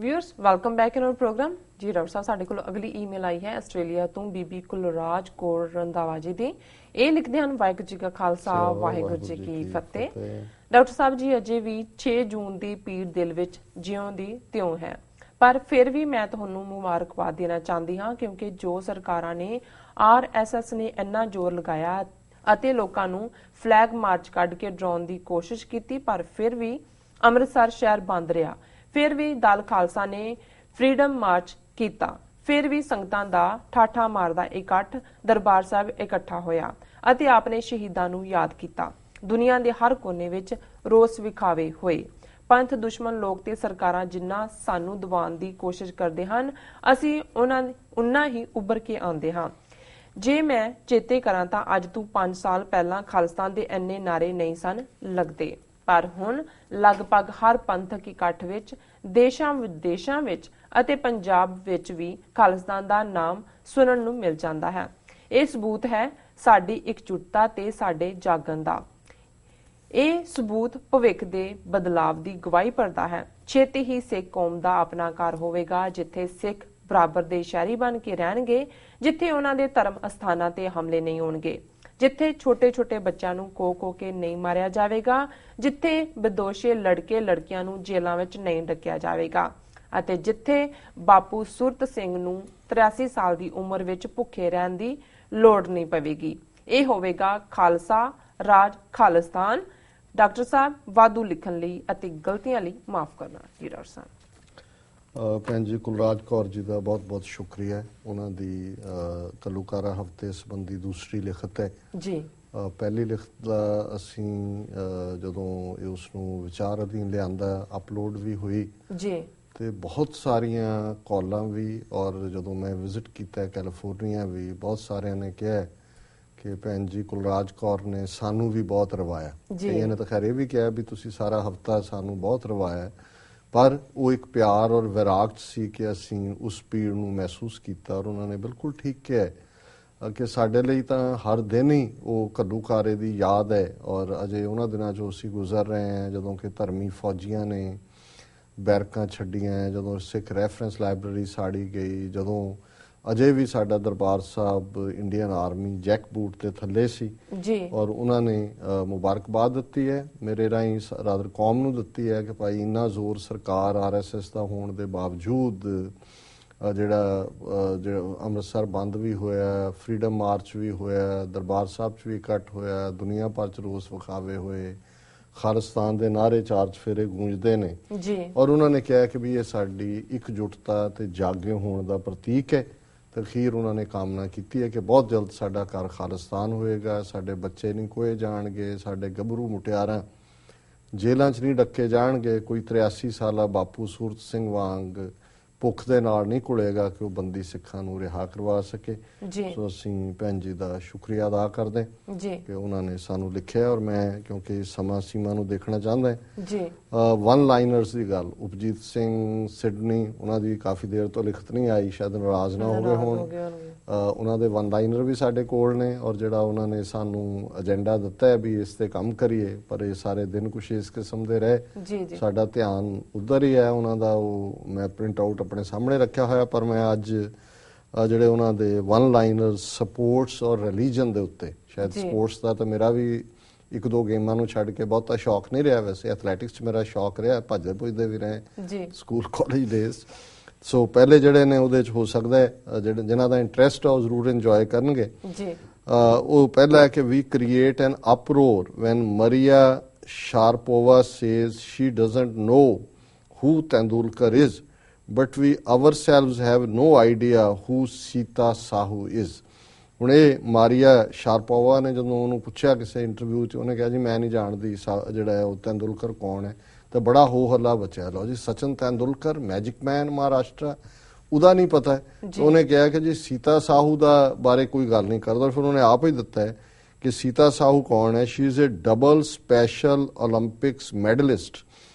Viewers welcome back in our program जी। Doctor साहब साडे कोल अगली ईमेल आई है आस्ट्रेलिया तो बीबी कुलराज कौर रंधावा जी दी। ਇਹ ਲਿਖਦੇ ਹਨ ਵਾਹਿਗੁਰੂ ਜੀ ਕਾ ਖਾਲਸਾ ਵਾਹਿਗੁਰੂ ਜੀ ਕੀ ਫਤਿਹ। ਡਾਕਟਰ ਸਾਹਿਬ ਜੀ ਅਜੇ ਵੀ 6 ਜੂਨ ਦੀ ਪੀੜ ਦਿਲ ਵਿੱਚ ਜਿਉਂ ਦੀ ਤਿਉਂ ਹੈ, ਪਰ ਫਿਰ ਵੀ ਮੈਂ ਤੁਹਾਨੂੰ ਮੁਬਾਰਕਬਾਦ ਦੇਣਾ ਚਾਹੁੰਦੀ ਹਾਂ ਕਿਉਂਕਿ ਜੋ ਸਰਕਾਰਾਂ ਨੇ RSS ਨੇ ਇੰਨਾ ਜ਼ੋਰ ਲਗਾਇਆ ਅਤੇ ਲੋਕਾਂ ਨੂੰ ਫਲੈਗ ਮਾਰਚ ਕੱਢ ਕੇ ਡਰਾਉਣ ਦੀ ਕੋਸ਼ਿਸ਼ ਕੀਤੀ, ਪਰ ਫਿਰ ਵੀ ਅੰਮ੍ਰਿਤਸਰ ਸ਼ਹਿਰ ਬੰਦ ਰਿਹਾ। ਫਿਰ ਵੀ ਦਲ ਖਾਲਸਾ ਨੇ ਫਰੀडम ਮਾਰਚ ਕੀਤਾ, ਫਿਰ ਵੀ ਸੰਗਤਾਂ ਦਾ ਠਾਠਾ ਮਾਰਦਾ ਇਕੱਠ ਦਰਬਾਰ ਸਾਹਿਬ ਇਕੱਠਾ ਹੋਇਆ ਅਤੇ ਆਪਨੇ ਸ਼ਹੀਦਾਂ ਨੂੰ ਯਾਦ ਕੀਤਾ। ਦੁਨੀਆ ਦੇ ਹਰ ਕੋਨੇ ਵਿੱਚ ਰੋਸ ਵਿਖਾਵੇ ਹੋਏ। ਪੰਥ ਦੁਸ਼ਮਣ ਲੋਕ ਤੇ ਸਰਕਾਰਾਂ ਜਿੰਨਾ ਸਾਨੂੰ ਦਬਾਉਣ ਦੀ ਕੋਸ਼ਿਸ਼ ਕਰਦੇ ਹਨ, ਅਸੀਂ ਉਨ੍ਹਾਂ ਹੀ ਉੱਭਰ ਕੇ ਆਉਂਦੇ ਹਾਂ। ਜੇ ਮੈਂ ਚੇਤੇ ਕਰਾਂ ਤਾਂ ਅੱਜ ਤੋਂ 5 ਸਾਲ ਪਹਿਲਾਂ ਖਾਲਿਸਤਾਨ ਦੇ ਇੰਨੇ ਨਾਰੇ ਨਹੀਂ ਸਨ ਲੱਗਦੇ, ਪਰ ਹੁਣ ਲਗਭਗ ਹਰ ਪੰਥਕ ਇਕੱਠ ਵਿੱਚ ਦੇਸ਼ਾਂ ਵਿਦੇਸ਼ਾਂ ਵਿੱਚ ਅਤੇ ਪੰਜਾਬ ਵਿੱਚ ਵੀ ਖਾਲਿਸਤਾਨ ਦਾ ਨਾਮ ਸੁਣਨ ਨੂੰ ਮਿਲ ਜਾਂਦਾ ਹੈ। ਇਹ ਸਬੂਤ ਹੈ ਸਾਡੀ ਇਕਜੁੱਟਤਾ ਤੇ ਸਾਡੇ ਜਾਗਣ ਦਾ। ਇਹ ਸਬੂਤ ਭਵਿੱਖ ਦੇ ਬਦਲਾਵ ਦੀ ਗਵਾਹੀ ਭਰਦਾ ਹੈ। ਛੇਤੀ ਹੀ ਸਿੱਖ ਕੌਮ ਦਾ ਆਪਣਾ ਘਰ ਹੋਵੇਗਾ, ਜਿੱਥੇ ਸਿੱਖ ਬਰਾਬਰ ਦੇ ਸ਼ਹਿਰੀ ਬਣ ਕੇ ਰਹਿਣਗੇ, ਜਿੱਥੇ ਉਹਨਾਂ ਦੇ ਧਰਮ ਅਸਥਾਨਾਂ ਤੇ ਹਮਲੇ ਨਹੀਂ ਹੋਣਗੇ, ਜਿੱਥੇ ਛੋਟੇ-ਛੋਟੇ ਬੱਚਿਆਂ ਨੂੰ ਕੋ ਕੇ ਨਹੀਂ ਮਾਰਿਆ ਜਾਵੇਗਾ, ਜਿੱਥੇ ਬੇਦੋਸ਼ੇ ਲੜਕੇ ਲੜਕੀਆਂ ਨੂੰ ਜੇਲ੍ਹਾਂ ਵਿੱਚ ਨਹੀਂ ਡੱਕਿਆ ਜਾਵੇਗਾ ਅਤੇ ਜਿੱਥੇ ਬਾਪੂ ਸੁਰਤ ਸਿੰਘ ਨੂੰ 83 ਸਾਲ ਦੀ ਉਮਰ ਵਿੱਚ ਭੁੱਖੇ ਰਹਿਣ ਦੀ ਲੋੜ ਨਹੀਂ ਪਵੇਗੀ। ਇਹ ਹੋਵੇਗਾ ਖਾਲਸਾ ਰਾਜ ਖਾਲਿਸਤਾਨ। ਡਾਕਟਰ ਸਾਹਿਬ ਵਾਧੂ ਲਿਖਣ ਲਈ ਅਤੇ ਗਲਤੀਆਂ ਲਈ ਮਾਫ ਕਰਨਾ ਜੀ। ਡਾਕਟਰ ਸਾਹਿਬ ਭੈਣ ਜੀ ਕੁਲਰਾਜ ਕੌਰ ਜੀ ਦਾ ਬਹੁਤ ਬਹੁਤ ਸ਼ੁਕਰੀਆ। ਉਹਨਾਂ ਦੀ ਤਲੁਕਾਰਾ ਹਫ਼ਤੇ ਸੰਬੰਧੀ ਦੂਸਰੀ ਲਿਖਤ ਹੈ ਜੀ। ਪਹਿਲੀ ਲਿਖਤ ਦਾ ਅਸੀਂ ਜਦੋਂ ਉਸ ਨੂੰ ਵਿਚਾਰ ਅਧੀਨ ਲਿਆਂਦਾ ਅਪਲੋਡ ਵੀ ਹੋਈ ਜੀ, ਤੇ ਬਹੁਤ ਸਾਰੀਆਂ ਕਾਲਾਂ ਵੀ, ਔਰ ਜਦੋਂ ਮੈਂ ਵਿਜ਼ਿਟ ਕੀਤਾ ਕੈਲੀਫੋਰਨੀਆ ਵੀ ਬਹੁਤ ਸਾਰਿਆਂ ਨੇ ਕਿਹਾ ਕਿ ਭੈਣ ਜੀ ਕੁਲਰਾਜ ਕੌਰ ਨੇ ਸਾਨੂੰ ਵੀ ਬਹੁਤ ਰਵਾਇਆ। ਕਈਆਂ ਨੇ ਤਾਂ ਖੈਰ ਇਹ ਵੀ ਕਿਹਾ ਵੀ ਤੁਸੀਂ ਸਾਰਾ ਹਫ਼ਤਾ ਸਾਨੂੰ ਬਹੁਤ ਰਵਾਇਆ, ਪਰ ਉਹ ਇੱਕ ਪਿਆਰ ਔਰ ਵਿਰਾਗ ਸੀ ਕਿ ਅਸੀਂ ਉਸ ਪੀੜ ਨੂੰ ਮਹਿਸੂਸ ਕੀਤਾ। ਔਰ ਉਹਨਾਂ ਨੇ ਬਿਲਕੁਲ ਠੀਕ ਕਿਹਾ ਕਿ ਸਾਡੇ ਲਈ ਤਾਂ ਹਰ ਦਿਨ ਹੀ ਉਹ ਘੱਲੂਘਾਰੇ ਦੀ ਯਾਦ ਹੈ। ਔਰ ਅਜੇ ਉਹਨਾਂ ਦਿਨਾਂ 'ਚੋਂ ਅਸੀਂ ਗੁਜ਼ਰ ਰਹੇ ਹਾਂ ਜਦੋਂ ਕਿ ਧਰਮੀ ਫੌਜੀਆਂ ਨੇ ਬੈਰਕਾਂ ਛੱਡੀਆਂ, ਜਦੋਂ ਸਿੱਖ ਰੈਫਰੈਂਸ ਲਾਇਬ੍ਰੇਰੀ ਸਾੜੀ ਗਈ, ਜਦੋਂ ਅਜੇ ਵੀ ਸਾਡਾ Darbar Sahib Indian army Jack boot ਦੇ ਥੱਲੇ ਸੀ ਜੀ। ਔਰ ਉਹਨਾਂ ਨੇ ਮੁਬਾਰਕਬਾਦ ਦਿੱਤੀ ਹੈ, ਮੇਰੇ ਰਾਹੀਂ ਰਾਦਰ ਕੌਮ ਨੂੰ ਦਿੱਤੀ ਹੈ ਕਿ ਭਾਈ ਇੰਨਾ ਜ਼ੋਰ ਸਰਕਾਰ RSS ਦਾ ਹੋਣ ਦੇ ਬਾਵਜੂਦ ਜਿਹੜਾ ਅੰਮ੍ਰਿਤਸਰ ਬੰਦ ਵੀ ਹੋਇਆ, ਫਰੀडम ਮਾਰਚ ਵੀ ਹੋਇਆ, ਦਰਬਾਰ ਸਾਹਿਬ 'ਚ ਵੀ ਇਕੱਠ ਹੋਇਆ, ਦੁਨੀਆ ਭਰ 'ਚ ਰੋਸ ਵਿਖਾਵੇ ਹੋਏ, ਖਾਲਿਸਤਾਨ ਦੇ ਨਾਰੇ ਚਾਰ ਚਫੇਰੇ ਗੂੰਜਦੇ ਨੇ ਜੀ। ਔਰ ਉਹਨਾਂ ਨੇ ਕਿਹਾ ਕਿ ਵੀ ਇਹ ਸਾਡੀ ਇਕਜੁੱਟਤਾ ਤੇ ਜਾਗੇ ਹੋਣ ਦਾ ਪ੍ਰਤੀਕ ਹੈ। ਤੇ ਅਖੀਰ ਉਹਨਾਂ ਨੇ ਕਾਮਨਾ ਕੀਤੀ ਹੈ ਕਿ ਬਹੁਤ ਜਲਦ ਸਾਡਾ ਘਰ ਖਾਲਿਸਤਾਨ ਹੋਏਗਾ, ਸਾਡੇ ਬੱਚੇ ਨਹੀਂ ਖੋਏ ਜਾਣਗੇ, ਸਾਡੇ ਗੱਭਰੂ ਮੁਟਿਆਰਾਂ ਜੇਲ੍ਹਾਂ 'ਚ ਨਹੀਂ ਡੱਕੇ ਜਾਣਗੇ, ਕੋਈ 83 ਸਾਲਾ ਬਾਪੂ ਸੂਰਤ ਸਿੰਘ ਵਾਂਗ ਭੁੱਖ ਦੇ ਨਾਲ ਨਹੀਂ ਘੁਲੇਗਾ ਕਿ ਉਹ ਬੰਦੀ ਸਿੱਖਾਂ ਨੂੰ ਰਿਹਾ ਕਰਵਾ ਸਕੇ। ਸੋ ਅਸੀਂ ਭੈਣ ਜੀ ਦਾ ਸ਼ੁਕਰੀਆ ਅਦਾ ਕਰਦੇ ਕਿ ਉਹਨਾਂ ਨੇ ਸਾਨੂੰ ਲਿਖਿਆ। ਔਰ ਮੈਂ ਕਿਉਂਕਿ ਸਮਾਂ ਸੀਮਾ ਨੂੰ ਦੇਖਣਾ ਚਾਹੁੰਦਾ ਜੀ, ਵਨ ਲਾਈਨਰਸ ਦੀ ਗੱਲ, ਉਪਜੀਤ ਸਿੰਘ ਸਿਡਨੀ, ਉਹਨਾਂ ਦੀ ਕਾਫੀ ਦੇਰ ਤੋਂ ਲਿਖਤ ਨਹੀਂ ਆਈ, ਸ਼ਾਇਦ ਨਾਰਾਜ਼ ਨਾ ਹੋ ਗਏ ਹੋਣ। ਉਹਨਾਂ ਦੇ ਵਨ ਲਾਈਨਰ ਵੀ ਸਾਡੇ ਕੋਲ ਨੇ, ਔਰ ਜਿਹੜਾ ਉਹਨਾਂ ਨੇ ਸਾਨੂੰ ਏਜੰਡਾ ਦਿੱਤਾ ਹੈ ਵੀ ਇਸ ਤੇ ਕੰਮ ਕਰੀਏ, ਪਰ ਇਹ ਸਾਰੇ ਦਿਨ ਕੁਛ ਇਸ ਕਿਸਮ ਦੇ ਰਹੇ, ਸਾਡਾ ਧਿਆਨ ਉਧਰ ਹੀ ਹੈ। ਉਹਨਾਂ ਦਾ ਉਹ ਮੈਂ ਪ੍ਰਿੰਟ ਆਊਟ ਆਪਣੇ ਸਾਹਮਣੇ ਰੱਖਿਆ ਹੋਇਆ, ਪਰ ਮੈਂ ਅੱਜ ਜਿਹੜੇ ਉਹਨਾਂ ਦੇ ਵਨ ਲਾਈਨਰ ਸਪੋਰਟਸ ਔਰ ਰਿਲੀਜਨ ਦੇ ਉੱਤੇ, ਸ਼ਾਇਦ ਸਪੋਰਟਸ ਦਾ ਤਾਂ ਮੇਰਾ ਵੀ 1-2 ਗੇਮਾਂ ਨੂੰ ਛੱਡ ਕੇ ਬਹੁਤਾ ਸ਼ੌਕ ਨਹੀਂ ਰਿਹਾ, ਵੈਸੇ ਐਥਲੈਟਿਕਸ 'ਚ ਮੇਰਾ ਸ਼ੌਕ ਰਿਹਾ, ਭੱਜਦੇ ਭੁੱਜਦੇ ਵੀ ਰਹੇ ਸਕੂਲ ਕਾਲਜ ਡੇਜ਼। ਸੋ ਪਹਿਲੇ ਜਿਹੜੇ ਨੇ ਉਹਦੇ 'ਚ ਹੋ ਸਕਦਾ ਹੈ ਜਿਹੜੇ ਜਿਨ੍ਹਾਂ ਦਾ ਇੰਟਰਸਟ ਆ ਉਹ ਜ਼ਰੂਰ ਇੰਜੋਏ ਕਰਨਗੇ। ਉਹ ਪਹਿਲਾ ਹੈ ਕਿ we create an uproar when Maria Sharapova says she doesn't know who Tendulkar is but we ourselves have no idea who Sita Sahu is। ਹੁਣ ਇਹ ਮਾਰੀਆ ਸ਼ਾਰਪੋਵਾ ਨੇ ਜਦੋਂ ਉਹਨੂੰ ਪੁੱਛਿਆ ਕਿਸੇ ਇੰਟਰਵਿਊ 'ਚ, ਉਹਨੇ ਕਿਹਾ ਜੀ ਮੈਂ ਨਹੀਂ ਜਾਣਦੀ ਜਿਹੜਾ ਹੈ ਉਹ ਤੇਂਦੁਲਕਰ ਕੌਣ ਹੈ, ਤਾਂ ਬੜਾ ਹੋ ਹੱਲਾ ਬਚਿਆ। ਲਓ ਜੀ, ਸਚਿਨ ਤੇਂਦੁਲਕਰ ਮੈਜਿਕ ਮੈਨ ਮਹਾਰਾਸ਼ਟਰ, ਉਹਦਾ ਨਹੀਂ ਪਤਾ ਹੈ। ਉਹਨੇ ਕਿਹਾ ਕਿ ਜੀ ਸੀਤਾ ਸਾਹੂ ਦਾ ਬਾਰੇ ਕੋਈ ਗੱਲ ਨਹੀਂ ਕਰਦਾ। ਫਿਰ ਉਹਨੇ ਆਪ ਹੀ ਦਿੱਤਾ ਹੈ ਕਿ ਸੀਤਾ ਸਾਹੂ ਕੌਣ ਹੈ। She is A double special Olympics medallist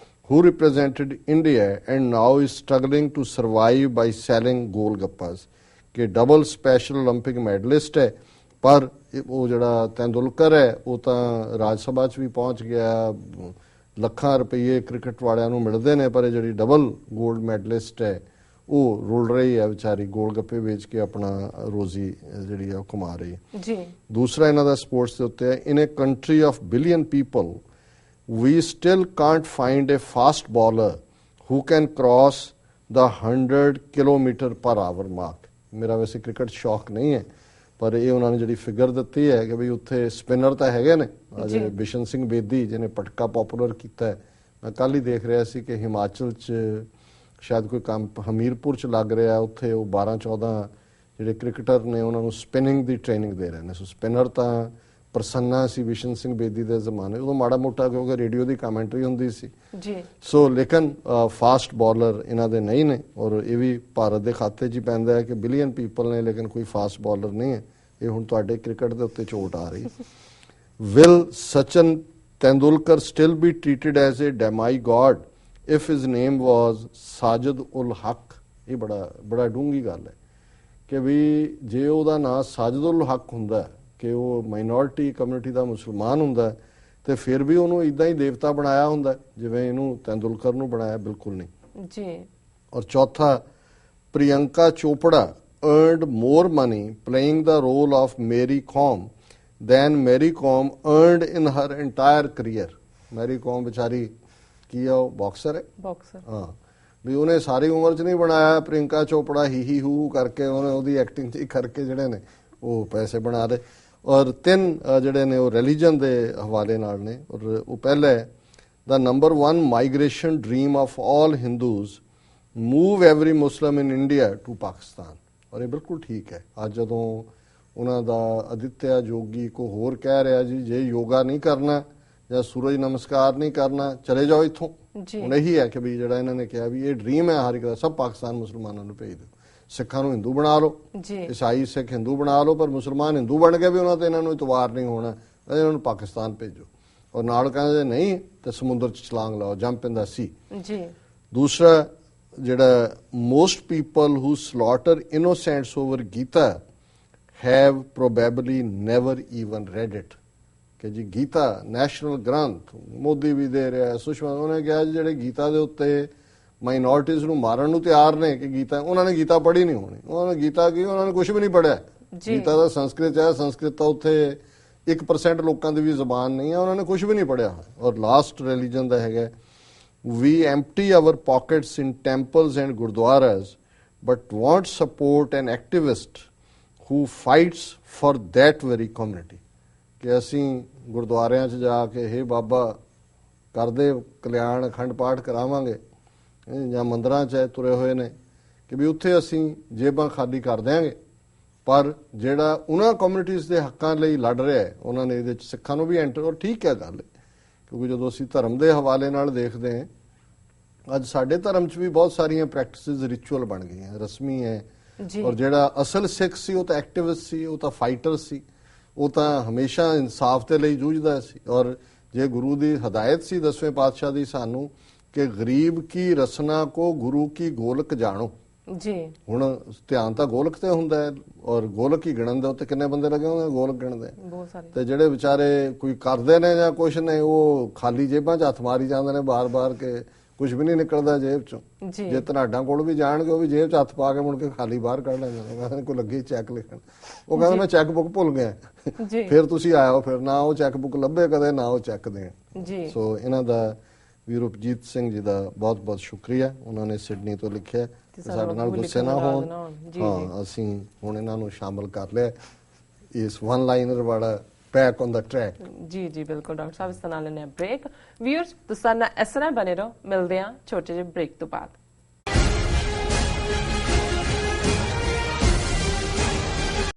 who represented India and now is struggling to survive by selling golgappas। ਕਿ ਡਬਲ ਸਪੈਸ਼ਲ ਓਲੰਪਿਕ ਮੈਡਲਿਸਟ ਹੈ, ਪਰ ਉਹ ਜਿਹੜਾ ਤੇਂਦੁਲਕਰ ਹੈ ਉਹ ਤਾਂ ਰਾਜ ਸਭਾ 'ਚ ਵੀ ਪਹੁੰਚ ਗਿਆ, ਲੱਖਾਂ ਰੁਪਏ ਕ੍ਰਿਕਟ ਵਾਲਿਆਂ ਨੂੰ ਮਿਲਦੇ ਨੇ, ਪਰ ਇਹ ਜਿਹੜੀ ਡਬਲ 골ਡ ਮੈਡਲਿਸਟ ਹੈ ਉਹ ਰੁਲ ਰਹੀ ਹੈ ਵਿਚਾਰੀ, ਗੋਲ ਗੱਪੇ ਵੇਚ ਕੇ ਆਪਣਾ ਰੋਜ਼ੀ ਜਿਹੜੀ ਆ ਉਹ ਕਮਾ ਰਹੀ ਹੈ ਜੀ। ਦੂਸਰਾ ਇਹਨਾਂ ਦਾ ਸਪੋਰਟਸ ਦੇ ਉੱਤੇ ਹੈ, in a country of billion people we still can't find a fast bowler who can cross the 100 km/h mark। ਮੇਰਾ ਵੈਸੇ ਕ੍ਰਿਕਟ ਸ਼ੌਕ ਨਹੀਂ ਹੈ, ਪਰ ਇਹ ਉਹਨਾਂ ਨੇ ਜਿਹੜੀ ਫਿਗਰ ਦਿੱਤੀ ਹੈ ਕਿ ਵੀ ਉੱਥੇ ਸਪਿਨਰ ਤਾਂ ਹੈਗੇ ਨੇ, ਜਿਹੜੇ ਬਿਸ਼ਨ ਸਿੰਘ ਬੇਦੀ ਜਿਹਨੇ ਪਟਕਾ ਪਪੂਲਰ ਕੀਤਾ ਹੈ। ਮੈਂ ਕੱਲ ਹੀ ਦੇਖ ਰਿਹਾ ਸੀ ਕਿ ਹਿਮਾਚਲ 'ਚ ਸ਼ਾਇਦ ਕੋਈ ਕੰਮ ਹਮੀਰਪੁਰ 'ਚ ਲੱਗ ਰਿਹਾ, ਉੱਥੇ ਉਹ 12-14 ਜਿਹੜੇ ਕ੍ਰਿਕਟਰ ਨੇ ਉਹਨਾਂ ਨੂੰ ਸਪਿਨਿੰਗ ਦੀ ਟ੍ਰੇਨਿੰਗ ਦੇ ਰਹੇ ਨੇ। ਸੋ ਸਪਿਨਰ ਤਾਂ ਪ੍ਰਸੰਨਾ ਸੀ ਬਿਸ਼ਨ ਸਿੰਘ ਬੇਦੀ ਦੇ ਜ਼ਮਾਨੇ, ਉਦੋਂ ਮਾੜਾ ਮੋਟਾ ਕਿਉਂਕਿ ਰੇਡੀਓ ਦੀ ਕਮੈਂਟਰੀ ਹੁੰਦੀ ਸੀ ਜੀ। ਸੋ ਲੇਕਿਨ ਫਾਸਟ ਬੋਲਰ ਇਹਨਾਂ ਦੇ ਨਹੀਂ ਨੇ, ਔਰ ਇਹ ਵੀ ਭਾਰਤ ਦੇ ਖਾਤੇ 'ਚ ਹੀ ਪੈਂਦਾ ਹੈ ਕਿ ਬਿਲੀਅਨ ਪੀਪਲ ਨੇ ਲੇਕਿਨ ਕੋਈ ਫਾਸਟ ਬੋਲਰ ਨਹੀਂ ਹੈ। ਇਹ ਹੁਣ ਤੁਹਾਡੇ ਕ੍ਰਿਕਟ ਦੇ ਉੱਤੇ ਚੋਟ ਆ ਰਹੀ। Will Sachin Tendulkar still be treated as a demigod if his name was Sajid ul Haq. ਇਹ ਬੜਾ ਡੂੰਘੀ ਗੱਲ ਹੈ ਕਿ ਵੀ ਜੇ ਉਹਦਾ ਨਾਂ ਸਾਜਿਦ ਉਲ ਹਕ ਹੁੰਦਾ ਕਿ ਉਹ ਮਾਈਨੋਰਿਟੀ ਕਮਿਊਨਿਟੀ ਦਾ ਮੁਸਲਮਾਨ ਹੁੰਦਾ ਤੇ ਫਿਰ ਵੀ ਉਹਨੂੰ ਇਦਾਂ ਹੀ ਦੇਵਤਾ ਬਣਾਇਆ ਹੁੰਦਾ ਜਿਵੇਂ ਇਹਨੂੰ ਤੇਂਦੁਲਕਰ ਨੂੰ ਬਣਾਇਆ, ਬਿਲਕੁਲ ਨਹੀਂ ਜੀ। ਔਰ ਚੌਥਾ, Priyanka Chopra earned more money playing the role of Mary Kom than Mary Kom earned in her entire career। Mary Kom ਵਿਚਾਰੀ ਕੀ ਆ, ਉਹ ਬਾਕਸਰ ਹੈ, ਬਾਕਸਰ। ਹਾਂ ਵੀ ਉਹਨੇ ਸਾਰੀ ਉਮਰ 'ਚ ਨਹੀਂ ਬਣਾਇਆ, ਪ੍ਰਿਯੰਕਾ ਚੋਪੜਾ ਹੀ ਹੂ ਕਰਕੇ ਉਹਨੇ ਉਹਦੀ ਐਕਟਿੰਗ 'ਚ ਹੀ ਕਰਕੇ ਜਿਹੜੇ ਨੇ ਉਹ ਪੈਸੇ ਬਣਾ ਦੇ। ਔਰ 3 ਜਿਹੜੇ ਨੇ ਉਹ ਰਿਲੀਜਨ ਦੇ ਹਵਾਲੇ ਨਾਲ ਨੇ। ਔਰ ਉਹ ਪਹਿਲਾ ਹੈ, ਦਾ number 1 migration dream of all Hindus move every Muslim in India to Pakistan. ਔਰ ਇਹ ਬਿਲਕੁਲ ਠੀਕ ਹੈ। ਅੱਜ ਜਦੋਂ ਉਹਨਾਂ ਦਾ ਅਦਿੱਤਿਆ ਜੋਗੀ ਕੋ ਹੋਰ ਕਹਿ ਰਿਹਾ ਜੀ ਜੇ ਯੋਗਾ ਨਹੀਂ ਕਰਨਾ ਜਾਂ ਸੂਰਜ ਨਮਸਕਾਰ ਨਹੀਂ ਕਰਨਾ ਚਲੇ ਜਾਓ ਇੱਥੋਂ। ਹੁਣ ਇਹੀ ਹੈ ਕਿ ਵੀ ਜਿਹੜਾ ਇਹਨਾਂ ਨੇ ਕਿਹਾ ਵੀ ਇਹ ਡ੍ਰੀਮ ਹੈ ਹਰ ਇੱਕ ਦਾ, ਸਭ ਪਾਕਿਸਤਾਨ ਮੁਸਲਮਾਨਾਂ ਨੂੰ ਭੇਜ ਦਿਓ, ਸਿੱਖਾਂ ਨੂੰ ਹਿੰਦੂ ਬਣਾ ਲਓ, ਈਸਾਈ ਸਿੱਖ ਹਿੰਦੂ ਬਣਾ ਲਓ, ਪਰ ਮੁਸਲਮਾਨ ਹਿੰਦੂ ਬਣ ਕੇ ਵੀ ਉਹਨਾਂ ਤੇ ਇਹਨਾਂ ਨੂੰ ਇਤਵਾਰ ਨਹੀਂ ਹੋਣਾ, ਇਹਨਾਂ ਨੂੰ ਪਾਕਿਸਤਾਨ ਭੇਜੋ। ਔਰ ਨਾਲ ਕਹਿੰਦੇ ਨਹੀਂ ਤੇ ਸਮੁੰਦਰ 'ਚ ਛਲਾਂਗ ਲਾਓ, ਜੰਪ ਇਨ ਦਾ ਸੀ। ਦੂਸਰਾ ਜਿਹੜਾ most people who slaughter innocents over Gita have probably never even read it. ਕਿ ਜੀ ਗੀਤਾ ਨੈਸ਼ਨਲ ਗ੍ਰੰਥ, ਮੋਦੀ ਵੀ ਦੇ ਰਿਹਾ, ਸੁਸ਼ਮਾ ਉਹਨੇ ਕਿਹਾ ਜਿਹੜੇ ਗੀਤਾ ਦੇ ਉੱਤੇ ਮਾਈਨੋਰਟੀਜ਼ ਨੂੰ ਮਾਰਨ ਨੂੰ ਤਿਆਰ ਨੇ ਕਿ ਗੀਤਾ, ਉਹਨਾਂ ਨੇ ਗੀਤਾ ਪੜ੍ਹੀ ਨਹੀਂ ਹੋਣੀ। ਉਹਨਾਂ ਨੇ ਗੀਤਾ ਕੀ, ਉਹਨਾਂ ਨੇ ਕੁਝ ਵੀ ਨਹੀਂ ਪੜ੍ਹਿਆ। ਗੀਤਾ ਦਾ ਸੰਸਕ੍ਰਿਤ ਹੈ, ਸੰਸਕ੍ਰਿਤ ਤਾਂ ਉੱਥੇ 1% ਲੋਕਾਂ ਦੀ ਵੀ ਜ਼ਬਾਨ ਨਹੀਂ ਹੈ, ਉਹਨਾਂ ਨੇ ਕੁਝ ਵੀ ਨਹੀਂ ਪੜ੍ਹਿਆ। ਔਰ ਲਾਸਟ ਰਿਲੀਜਨ ਦਾ ਹੈਗਾ, we empty our pockets in temples and gurdwaras but won't support an activist who fights for that very community। ਕਿ ਅਸੀਂ ਗੁਰਦੁਆਰਿਆਂ 'ਚ ਜਾ ਕੇ ਹੇ ਬਾਬਾ ਕਰਦੇ ਕਲਿਆਣ ਅਖੰਡ ਪਾਠ ਕਰਾਵਾਂਗੇ, ਜਾਂ ਮੰਦਰਾਂ 'ਚ ਤੁਰੇ ਹੋਏ ਨੇ ਕਿ ਵੀ ਉੱਥੇ ਅਸੀਂ ਜੇਬਾਂ ਖਾਲੀ ਕਰ ਦਿਆਂਗੇ, ਪਰ ਜਿਹੜਾ ਉਹਨਾਂ ਕਮਿਊਨਿਟੀਜ਼ ਦੇ ਹੱਕਾਂ ਲਈ ਲੜ ਰਿਹਾ ਹੈ ਉਹਨਾਂ ਨੇ ਇਹਦੇ 'ਚ ਸਿੱਖਾਂ ਨੂੰ ਵੀ ਐਂਟਰ। ਔਰ ਠੀਕ ਹੈ ਗੱਲ, ਕਿਉਂਕਿ ਜਦੋਂ ਅਸੀਂ ਧਰਮ ਦੇ ਹਵਾਲੇ ਨਾਲ ਦੇਖਦੇ ਹਾਂ, ਅੱਜ ਸਾਡੇ ਧਰਮ 'ਚ ਵੀ ਬਹੁਤ ਸਾਰੀਆਂ ਪ੍ਰੈਕਟਿਸਿਸ ਰਿਚੁਅਲ ਬਣ ਗਈਆਂ, ਰਸਮੀ ਹੈ। ਔਰ ਜਿਹੜਾ ਅਸਲ ਸਿੱਖ ਸੀ ਉਹ ਤਾਂ ਐਕਟਿਵਿਸਟ ਸੀ, ਉਹ ਤਾਂ ਫਾਈਟਰ ਸੀ, ਉਹ ਤਾਂ ਹਮੇਸ਼ਾ ਇਨਸਾਫ ਦੇ ਲਈ ਜੂਝਦਾ ਸੀ। ਔਰ ਜੇ ਗੁਰੂ ਦੀ ਹਦਾਇਤ ਸੀ 10ਵੇਂ ਪਾਤਸ਼ਾਹ ਦੀ ਸਾਨੂੰ ਕਿ ਗਰੀਬ ਕੀ ਰਸਨਾ ਕੋ ਗੁਰੂ ਕੀ ਗੋਲਕ ਜਾਣੋ ਜੀ। ਹੁਣ ਧਿਆਨ ਤਾਂ ਗੋਲਕ ਤੇ ਹੁੰਦਾ ਹੈ, ਔਰ ਗੋਲਕ ਹੀ ਗਿਣਨ ਦੇ ਉੱਤੇ ਕਿੰਨੇ ਬੰਦੇ ਲੱਗੇ ਹੁੰਦੇ, ਗੋਲਕ ਗਿਣਦੇ ਬਹੁਤ ਸਾਰੇ। ਤੇ ਜਿਹੜੇ ਵਿਚਾਰੇ ਕੋਈ ਕਰਦੇ ਨੇ ਜਾਂ ਕੁਛ ਨੇ, ਉਹ ਖਾਲੀ ਜੇਬਾਂ 'ਚ ਹੱਥ ਮਾਰੀ ਜਾਂਦੇ ਨੇ ਬਾਰ-ਬਾਰ ਕੇ ਕੁਝ ਵੀ ਨਹੀਂ ਨਿਕਲਦਾ ਜੇਬ 'ਚੋਂ। ਜੇ ਧਨਾਡਾਂ ਕੋਲ ਵੀ ਜਾਣਗੇ ਉਹ ਵੀ ਜੇਬ 'ਚ ਹੱਥ ਪਾ ਕੇ ਮੁੜ ਕੇ ਖਾਲੀ ਬਾਹਰ ਕੱਢ ਲੈਂਦੇ ਨੇ। ਕਹਿੰਦੇ ਕੋਈ ਲੱਗੀ ਚੈੱਕ ਲਿਖਣ, ਉਹ ਕਹਿੰਦਾ ਮੈਂ ਚੈੱਕ ਬੁੱਕ ਭੁੱਲ ਗਿਆ। ਫਿਰ ਤੁਸੀਂ ਆਇਓ, ਫਿਰ ਨਾ ਉਹ ਚੈੱਕ ਬੁੱਕ ਲੱਭੇ ਕਦੇ, ਨਾ ਉਹ ਚੈੱਕ ਦੇਣ। ਸੋ ਇਹਨਾਂ ਦਾ ਵੀਰ ਰੂਪਜੀਤ ਸਿੰਘ ਜੀ ਦਾ ਬਹੁਤ ਬਹੁਤ ਸ਼ੁਕਰੀਆ, ਉਹਨਾਂ ਨੇ ਸਿਡਨੀ ਤੋਂ ਲਿਖਿਆ। ਸਾਡੇ ਨਾਲ ਗੁੱਸੇ ਨਾ ਹੋਣ, ਹਾਂ ਅਸੀਂ ਹੁਣ ਇਹਨਾਂ ਨੂੰ ਸ਼ਾਮਲ ਕਰ ਲਿਆ ਇਸ ਵਨ ਲਾਈਨਰ ਵਾਲਾ back on the track। ਜੀ ਬਿਲਕੁਲ ਡਾਕਟਰ ਸਾਹਿਬ, ਇਸ ਨਾਲ ਲੈਣੇ ਬ੍ਰੇਕ। ਵੀਅਰਸ ਤੁਸੀਂ ਨਾਲ ਇਸ ਤਰ੍ਹਾਂ ਬਣੇ ਰਹੋ, ਮਿਲਦੇ ਹਾਂ ਛੋਟੇ ਜਿਹੇ ਬ੍ਰੇਕ ਤੋਂ ਬਾਅਦ।